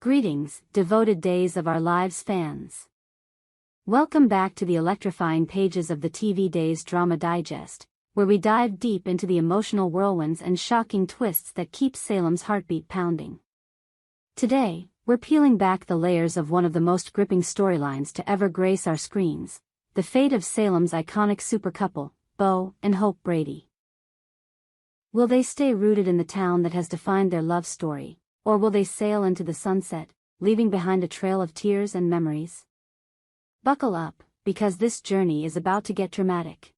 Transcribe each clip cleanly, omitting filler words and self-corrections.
Greetings, devoted Days of Our Lives fans. Welcome back to the electrifying pages of the TV Days Drama Digest, where we dive deep into the emotional whirlwinds and shocking twists that keep Salem's heartbeat pounding. Today, we're peeling back the layers of one of the most gripping storylines to ever grace our screens, the fate of Salem's iconic super couple, Beau and Hope Brady. Will they stay rooted in the town that has defined their love story, or will they sail into the sunset, leaving behind a trail of tears and memories? Buckle up, because this journey is about to get dramatic.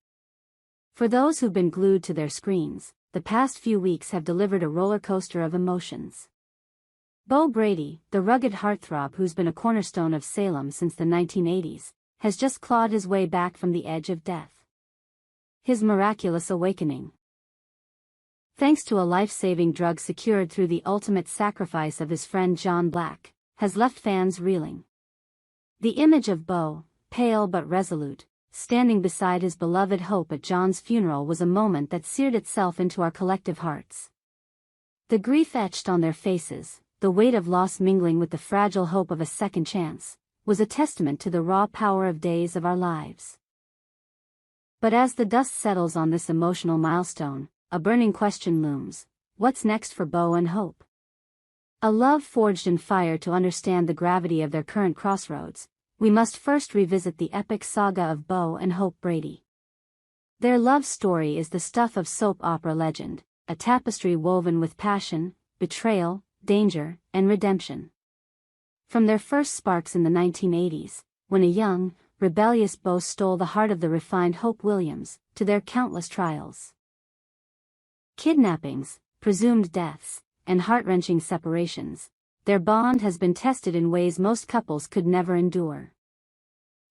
For those who've been glued to their screens, the past few weeks have delivered a roller coaster of emotions. Beau Brady, the rugged heartthrob who's been a cornerstone of Salem since the 1980s, has just clawed his way back from the edge of death. His miraculous awakening, thanks to a life-saving drug secured through the ultimate sacrifice of his friend John Black, has left fans reeling. The image of Beau, pale but resolute, standing beside his beloved Hope at John's funeral was a moment that seared itself into our collective hearts. The grief etched on their faces, the weight of loss mingling with the fragile hope of a second chance, was a testament to the raw power of Days of Our Lives. But as the dust settles on this emotional milestone, a burning question looms: what's next for Beau and Hope? A love forged in fire. To understand the gravity of their current crossroads, we must first revisit the epic saga of Beau and Hope Brady. Their love story is the stuff of soap opera legend, a tapestry woven with passion, betrayal, danger, and redemption. From their first sparks in the 1980s, when a young, rebellious Beau stole the heart of the refined Hope Williams, to their countless trials, kidnappings, presumed deaths, and heart-wrenching separations, their bond has been tested in ways most couples could never endure.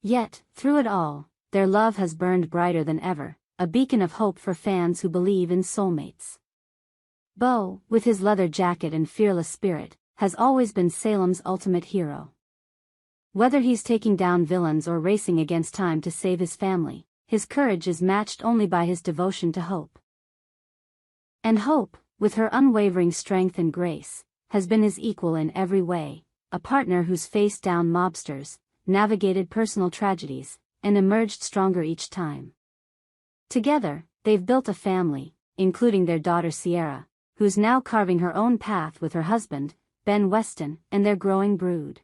Yet, through it all, their love has burned brighter than ever, a beacon of hope for fans who believe in soulmates. Beau, with his leather jacket and fearless spirit, has always been Salem's ultimate hero. Whether he's taking down villains or racing against time to save his family, his courage is matched only by his devotion to Hope. And Hope, with her unwavering strength and grace, has been his equal in every way, a partner who's faced down mobsters, navigated personal tragedies, and emerged stronger each time. Together, they've built a family, including their daughter Sierra, who's now carving her own path with her husband, Ben Weston, and their growing brood.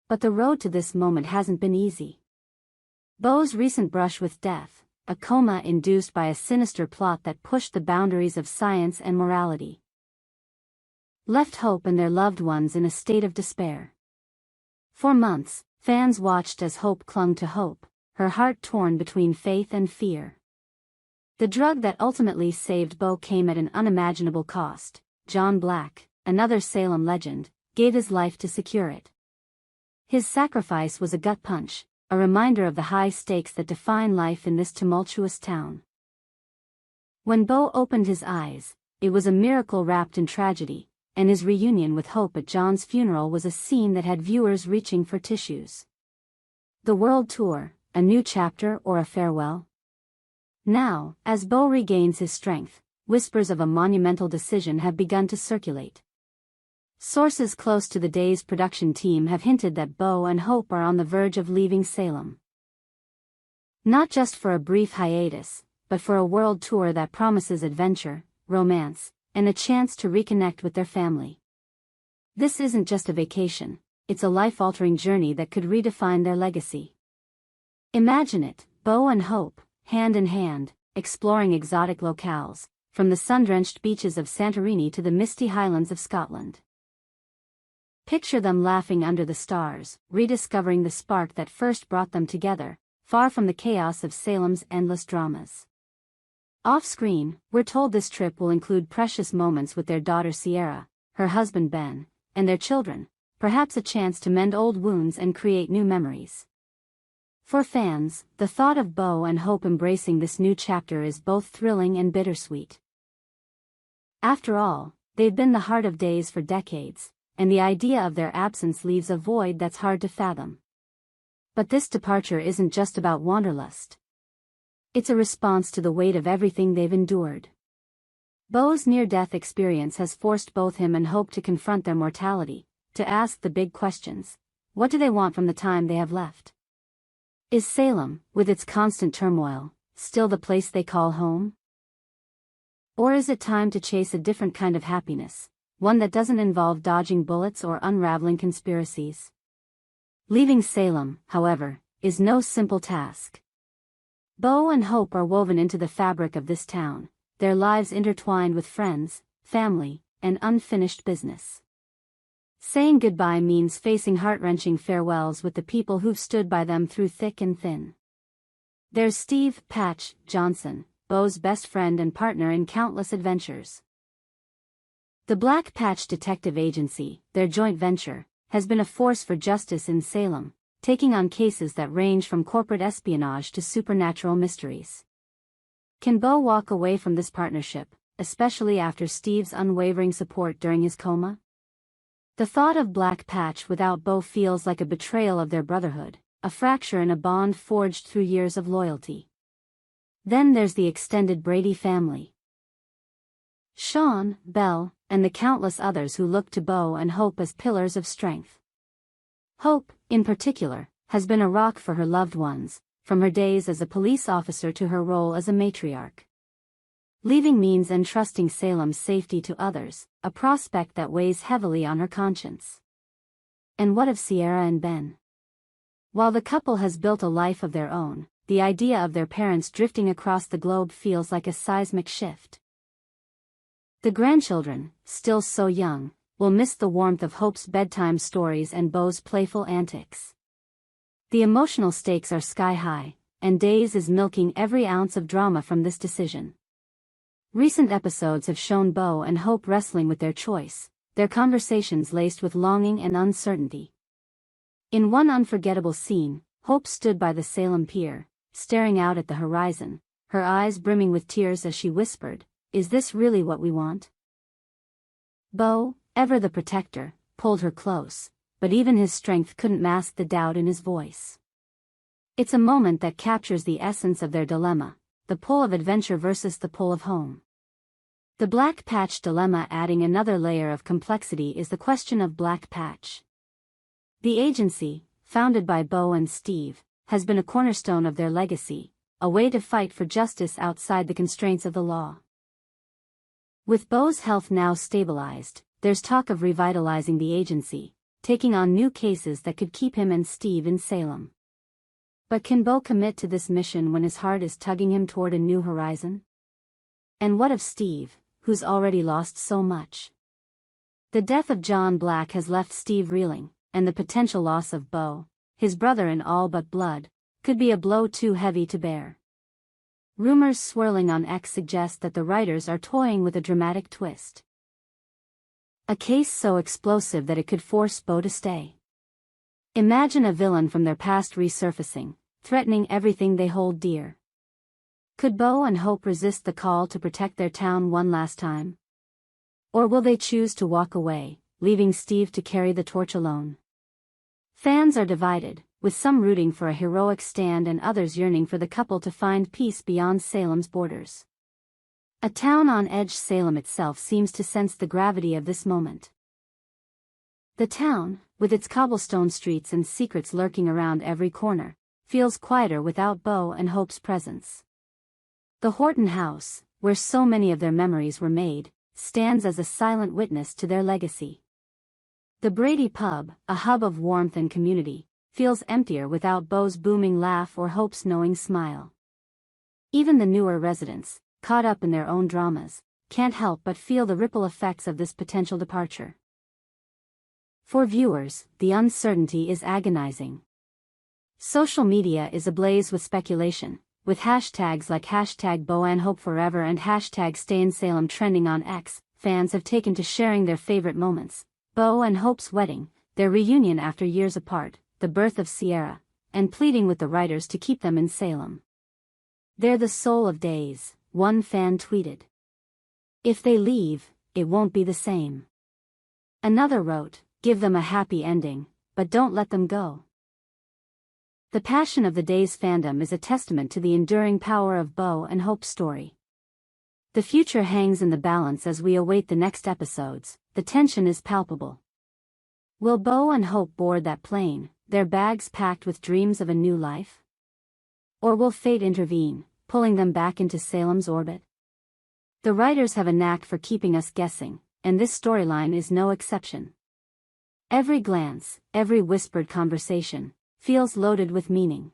But the road to this moment hasn't been easy. Beau's recent brush with death, a coma induced by a sinister plot that pushed the boundaries of science and morality, left Hope and their loved ones in a state of despair. For months, fans watched as Hope clung to hope, her heart torn between faith and fear. The drug that ultimately saved Beau came at an unimaginable cost. John Black, another Salem legend, gave his life to secure it. His sacrifice was a gut punch, a reminder of the high stakes that define life in this tumultuous town. When Beau opened his eyes, it was a miracle wrapped in tragedy, and his reunion with Hope at John's funeral was a scene that had viewers reaching for tissues. The world tour, a new chapter or a farewell? Now, as Beau regains his strength, whispers of a monumental decision have begun to circulate. Sources close to the Days production team have hinted that Beau and Hope are on the verge of leaving Salem. Not just for a brief hiatus, but for a world tour that promises adventure, romance, and a chance to reconnect with their family. This isn't just a vacation, it's a life-altering journey that could redefine their legacy. Imagine it, Beau and Hope, hand in hand, exploring exotic locales, from the sun-drenched beaches of Santorini to the misty highlands of Scotland. Picture them laughing under the stars, rediscovering the spark that first brought them together, far from the chaos of Salem's endless dramas. Off-screen, we're told this trip will include precious moments with their daughter Sierra, her husband Ben, and their children, perhaps a chance to mend old wounds and create new memories. For fans, the thought of Beau and Hope embracing this new chapter is both thrilling and bittersweet. After all, they've been the heart of Days for decades, and the idea of their absence leaves a void that's hard to fathom. But this departure isn't just about wanderlust. It's a response to the weight of everything they've endured. Beau's near-death experience has forced both him and Hope to confront their mortality, to ask the big questions. What do they want from the time they have left? Is Salem, with its constant turmoil, still the place they call home? Or is it time to chase a different kind of happiness, one that doesn't involve dodging bullets or unraveling conspiracies? Leaving Salem, however, is no simple task. Bo and Hope are woven into the fabric of this town, their lives intertwined with friends, family, and unfinished business. Saying goodbye means facing heart-wrenching farewells with the people who've stood by them through thick and thin. There's Steve "Patch" Johnson, Bo's best friend and partner in countless adventures. The Black Patch Detective Agency, their joint venture, has been a force for justice in Salem, taking on cases that range from corporate espionage to supernatural mysteries. Can Bo walk away from this partnership, especially after Steve's unwavering support during his coma? The thought of Black Patch without Bo feels like a betrayal of their brotherhood, a fracture in a bond forged through years of loyalty. Then there's the extended Brady family. Sean, Belle, and the countless others who look to Bo and Hope as pillars of strength. Hope, in particular, has been a rock for her loved ones, from her days as a police officer to her role as a matriarch. Leaving means entrusting Salem's safety to others, a prospect that weighs heavily on her conscience. And what of Sierra and Ben? While the couple has built a life of their own, the idea of their parents drifting across the globe feels like a seismic shift. The grandchildren, still so young, will miss the warmth of Hope's bedtime stories and Bo's playful antics. The emotional stakes are sky high, and Days is milking every ounce of drama from this decision. Recent episodes have shown Bo and Hope wrestling with their choice, their conversations laced with longing and uncertainty. In one unforgettable scene, Hope stood by the Salem pier, staring out at the horizon, her eyes brimming with tears as she whispered, "Is this really what we want?" Bo, ever the protector, pulled her close, but even his strength couldn't mask the doubt in his voice. It's a moment that captures the essence of their dilemma, the pull of adventure versus the pull of home. The Black Patch dilemma. Adding another layer of complexity is the question of Black Patch. The agency, founded by Bo and Steve, has been a cornerstone of their legacy, a way to fight for justice outside the constraints of the law. With Bo's health now stabilized, there's talk of revitalizing the agency, taking on new cases that could keep him and Steve in Salem. But can Bo commit to this mission when his heart is tugging him toward a new horizon? And what of Steve, who's already lost so much? The death of John Black has left Steve reeling, and the potential loss of Bo, his brother in all but blood, could be a blow too heavy to bear. Rumors swirling on X suggest that the writers are toying with a dramatic twist. A case so explosive that it could force Bo to stay. Imagine a villain from their past resurfacing, threatening everything they hold dear. Could Bo and Hope resist the call to protect their town one last time? Or will they choose to walk away, leaving Steve to carry the torch alone? Fans are divided, with some rooting for a heroic stand and others yearning for the couple to find peace beyond Salem's borders. A town on edge. Salem itself seems to sense the gravity of this moment. The town, with its cobblestone streets and secrets lurking around every corner, feels quieter without Bo and Hope's presence. The Horton house, where so many of their memories were made, stands as a silent witness to their legacy. The Brady pub, a hub of warmth and community, feels emptier without Bo's booming laugh or Hope's knowing smile. Even the newer residents, caught up in their own dramas, can't help but feel the ripple effects of this potential departure. For viewers, the uncertainty is agonizing. Social media is ablaze with speculation, with hashtags like #BoandHopeForever and #StayInSalem trending on X. Fans have taken to sharing their favorite moments: Bo and Hope's wedding, their reunion after years apart, the birth of Sierra, and pleading with the writers to keep them in Salem. "They're the soul of Days," one fan tweeted. "If they leave, it won't be the same." Another wrote, "Give them a happy ending, but don't let them go." The passion of the Days fandom is a testament to the enduring power of Bo and Hope's story. The future hangs in the balance as we await the next episodes. The tension is palpable. Will Bo and Hope board that plane, their bags packed with dreams of a new life? Or will fate intervene, pulling them back into Salem's orbit? The writers have a knack for keeping us guessing, and this storyline is no exception. Every glance, every whispered conversation, feels loaded with meaning.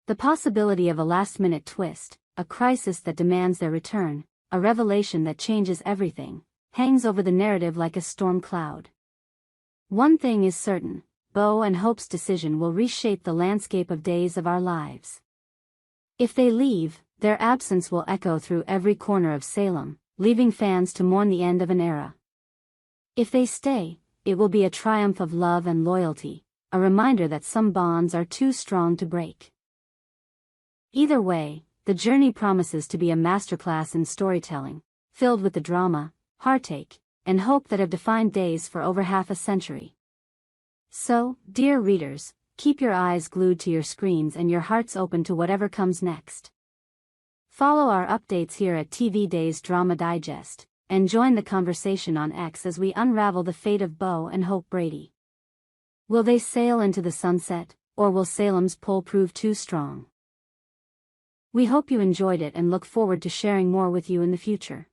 The possibility of a last-minute twist, a crisis that demands their return, a revelation that changes everything, hangs over the narrative like a storm cloud. One thing is certain, Bo and Hope's decision will reshape the landscape of Days of Our Lives. If they leave, their absence will echo through every corner of Salem, leaving fans to mourn the end of an era. If they stay, it will be a triumph of love and loyalty, a reminder that some bonds are too strong to break. Either way, the journey promises to be a masterclass in storytelling, filled with the drama, heartache, and hope that have defined Days for over half a century. So, dear readers, keep your eyes glued to your screens and your hearts open to whatever comes next. Follow our updates here at TV Days Drama Digest, and join the conversation on X as we unravel the fate of Bo and Hope Brady. Will they sail into the sunset, or will Salem's pull prove too strong? We hope you enjoyed it and look forward to sharing more with you in the future.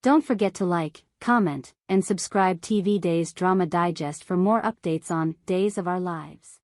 Don't forget to like, comment, and subscribe TV Days Drama Digest for more updates on Days of Our Lives.